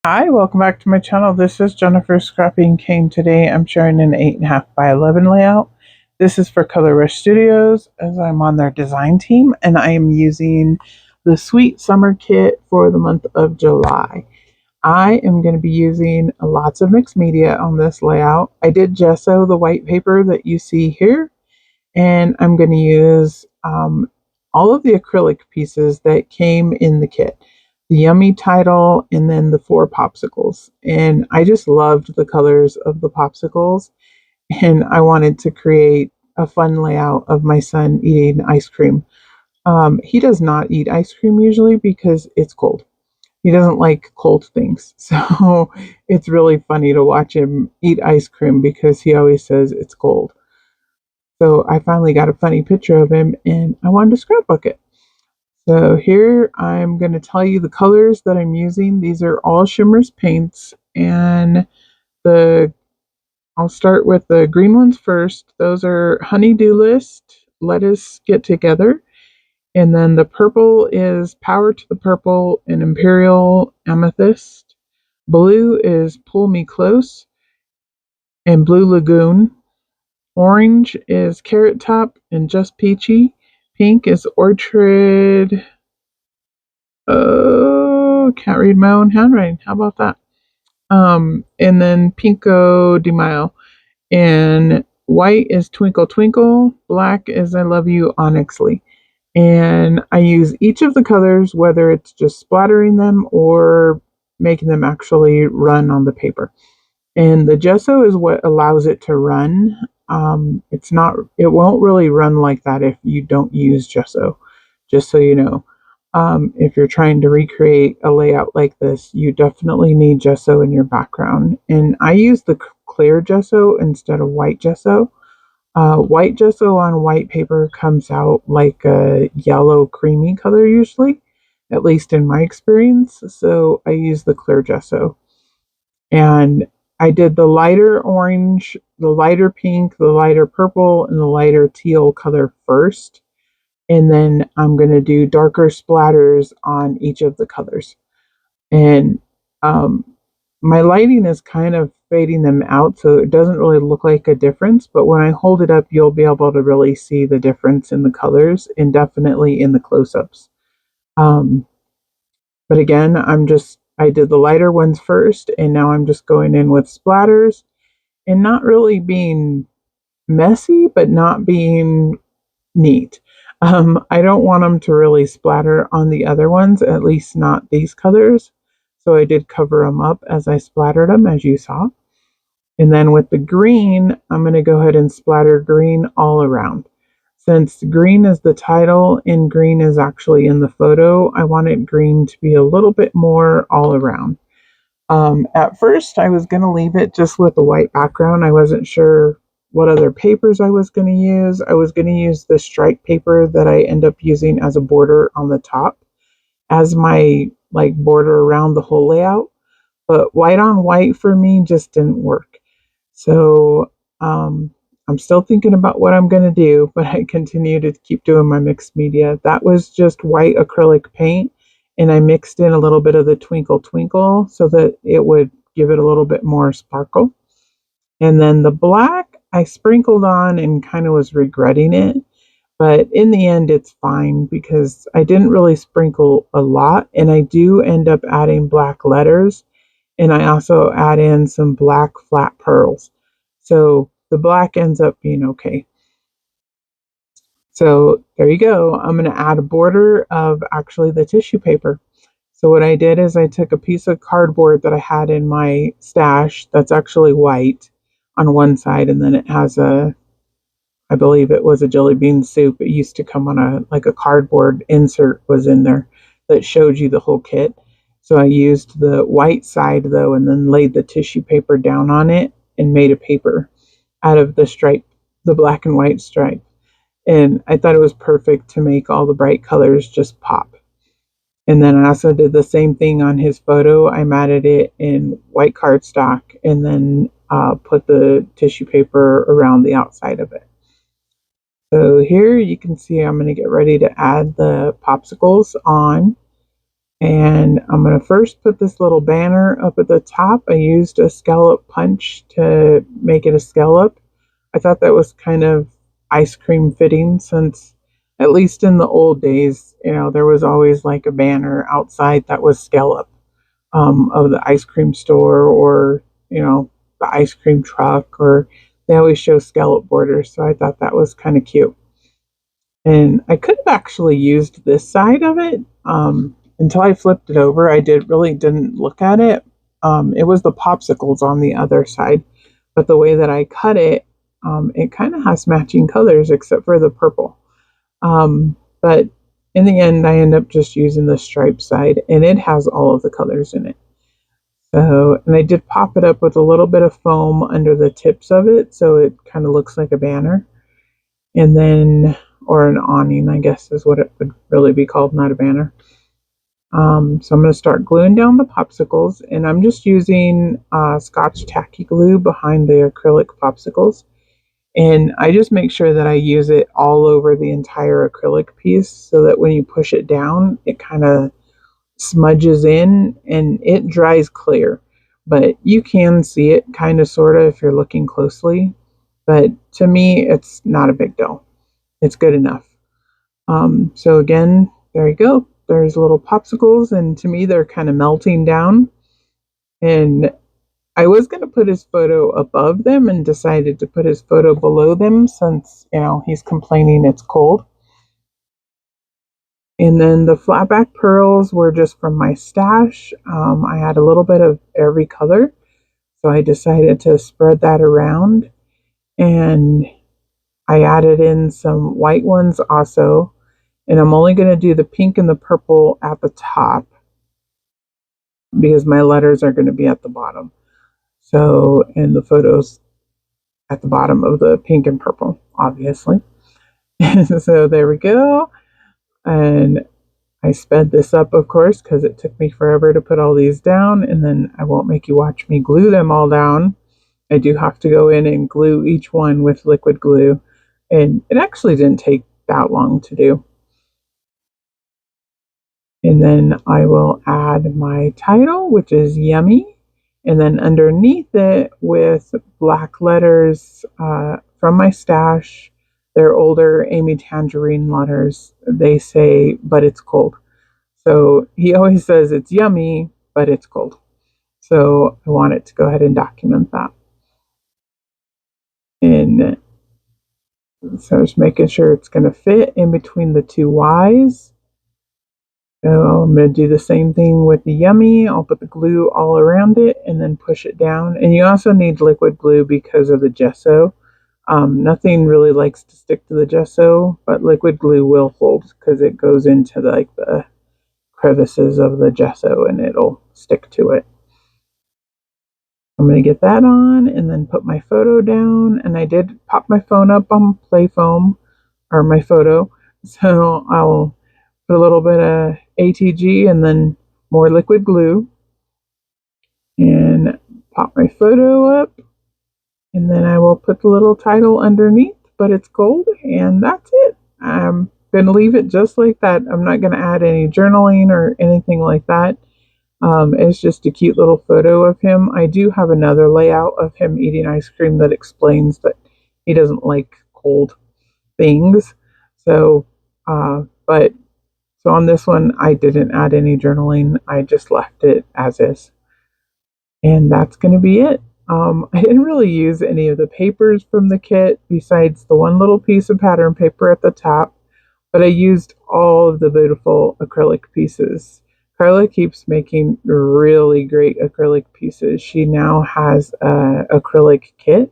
Hi, welcome back to my channel. This is Jennifer Scrapping Cane. Today I'm sharing an 8.5 by 11 layout. This is for Color Rush Studios as I'm on their design team, and I am using the Sweet Summer kit for the month of July. I am going to be using lots of mixed media on this layout. I did gesso the white paper that you see here, and I'm going to use all of the acrylic pieces that came in the kit. The Yummy title, and then the 4 popsicles. And I just loved the colors of the popsicles, and I wanted to create a fun layout of my son eating ice cream. He does not eat ice cream usually because it's cold. He doesn't like cold things. So it's really funny to watch him eat ice cream because he always says it's cold. So I finally got a funny picture of him and I wanted to scrapbook it. So here I'm going to tell you the colors that I'm using. These are all Shimmerz Paints, and the I'll start with the green ones first. Those are Honey-Do List, Let Us Get Together, and then the purple is Power to the Purple and Imperial Amethyst. Blue is Pull Me Close and Blue Lagoon. Orange is Carrot Top and Just Peachy. Pink is Orchard. Oh, can't read my own handwriting. How about that? And then Pinko de Mayo. And white is Twinkle Twinkle. Black is I Love You Onyxly. And I use each of the colors, whether it's just splattering them or making them actually run on the paper. And the gesso is what allows it to run. It won't really run like that if you don't use gesso, just so you know. If you're trying to recreate a layout like this, you definitely need gesso in your background. And I use the clear gesso instead of white gesso. White gesso on white paper comes out like a yellow creamy color usually, at least in my experience. So I use the clear gesso. And I did the lighter orange, the lighter pink, the lighter purple, and the lighter teal color first. And then I'm going to do darker splatters on each of the colors. And um, my lighting is kind of fading them out, so it doesn't really look like a difference. But when I hold it up, you'll be able to really see the difference in the colors and definitely in the close-ups. Um, but again, I did the lighter ones first, and now I'm just going in with splatters and not really being messy, but not being neat. I don't want them to really splatter on the other ones, at least not these colors. So I did cover them up as I splattered them, as you saw. And then with the green, I'm going to go ahead and splatter green all around. Since green is the title and green is actually in the photo, I wanted green to be a little bit more all around. At first, I was going to leave it just with a white background. I wasn't sure what other papers I was going to use. I was going to use the stripe paper that I end up using as a border on the top as my like border around the whole layout. But white on white for me just didn't work. So I'm still thinking about what I'm going to do, but I continue to keep doing my mixed media. That was just white acrylic paint, and I mixed in a little bit of the Twinkle Twinkle so that it would give it a little bit more sparkle. And then the black I sprinkled on and kind of was regretting it, but in the end it's fine because I didn't really sprinkle a lot, and I do end up adding black letters, and I also add in some black flat pearls. So the black ends up being okay. So there you go. I'm going to add a border of actually the tissue paper. So what I did is I took a piece of cardboard that I had in my stash that's actually white on one side, and then it has I believe it was a jelly bean soup. It used to come on a cardboard insert was in there that showed you the whole kit. So I used the white side though, and then laid the tissue paper down on it and made a paper out of the stripe, the black and white stripe. And I thought it was perfect to make all the bright colors just pop. And then I also did the same thing on his photo. I matted it in white cardstock and then put the tissue paper around the outside of it. So here you can see I'm going to get ready to add the popsicles on. And I'm going to first put this little banner up at the top. I used a scallop punch to make it a scallop. I thought that was kind of ice cream fitting, since at least in the old days, there was always like a banner outside that was scallop, of the ice cream store, or the ice cream truck, or they always show scallop borders. So I thought that was kind of cute. And I could have actually used this side of it, until I flipped it over. I didn't look at it. It was the popsicles on the other side, but the way that I cut it, it kind of has matching colors except for the purple. But in the end, I end up just using the stripe side, and it has all of the colors in it. So, and I did pop it up with a little bit of foam under the tips of it, so it kind of looks like a banner. And then, or an awning, I guess is what it would really be called, not a banner. So I'm going to start gluing down the popsicles, and I'm just using Scotch tacky glue behind the acrylic popsicles. And I just make sure that I use it all over the entire acrylic piece, so that when you push it down, it kind of smudges in and it dries clear. But you can see it kind of sort of if you're looking closely. But to me, it's not a big deal. It's good enough. So again, there you go. There's little popsicles, and to me, they're kind of melting down. And I was going to put his photo above them and decided to put his photo below them, since, he's complaining it's cold. And then the flatback pearls were just from my stash. I had a little bit of every color, so I decided to spread that around. And I added in some white ones also. And I'm only going to do the pink and the purple at the top, because my letters are going to be at the bottom. So, and the photos at the bottom of the pink and purple, obviously. So there we go. And I sped this up, of course, because it took me forever to put all these down, and then I won't make you watch me glue them all down. I do have to go in and glue each one with liquid glue, and it actually didn't take that long to do. And then I will add my title, which is Yummy. And then underneath it, with black letters from my stash, they're older Amy Tangerine letters. They say, but it's cold. So he always says it's yummy, but it's cold. So I wanted to go ahead and document that. And so just making sure it's going to fit in between the two Y's. So I'm going to do the same thing with the yummy. I'll put the glue all around it and then push it down. And you also need liquid glue because of the gesso. Nothing really likes to stick to the gesso, but liquid glue will hold because it goes into the crevices of the gesso and it'll stick to it. I'm going to get that on and then put my photo down. And I did pop my phone up on Play Foam, or my photo. So I'll put a little bit of ATG and then more liquid glue and pop my photo up. And then I will put the little title underneath, but it's gold, and that's it. I'm going to leave it just like that. I'm not going to add any journaling or anything like that. It's just a cute little photo of him. I do have another layout of him eating ice cream that explains that he doesn't like cold things. So, but so on this one, I didn't add any journaling. I just left it as is. And that's going to be it. I didn't really use any of the papers from the kit besides the one little piece of pattern paper at the top, but I used all of the beautiful acrylic pieces. Carla keeps making really great acrylic pieces. She now has an acrylic kit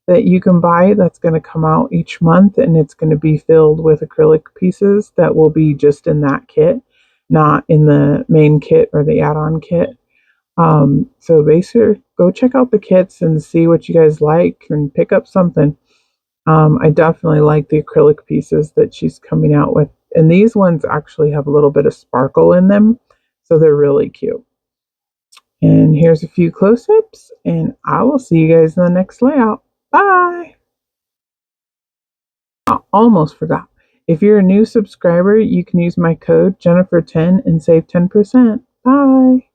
that you can buy that's going to come out each month, and it's going to be filled with acrylic pieces that will be just in that kit, not in the main kit or the add-on kit. So basically, go check out the kits and see what you guys like and pick up something. I definitely like the acrylic pieces that she's coming out with. And these ones actually have a little bit of sparkle in them, so they're really cute. And here's a few close-ups, and I will see you guys in the next layout. Bye! I almost forgot. If you're a new subscriber, you can use my code Jennifer10 and save 10%. Bye!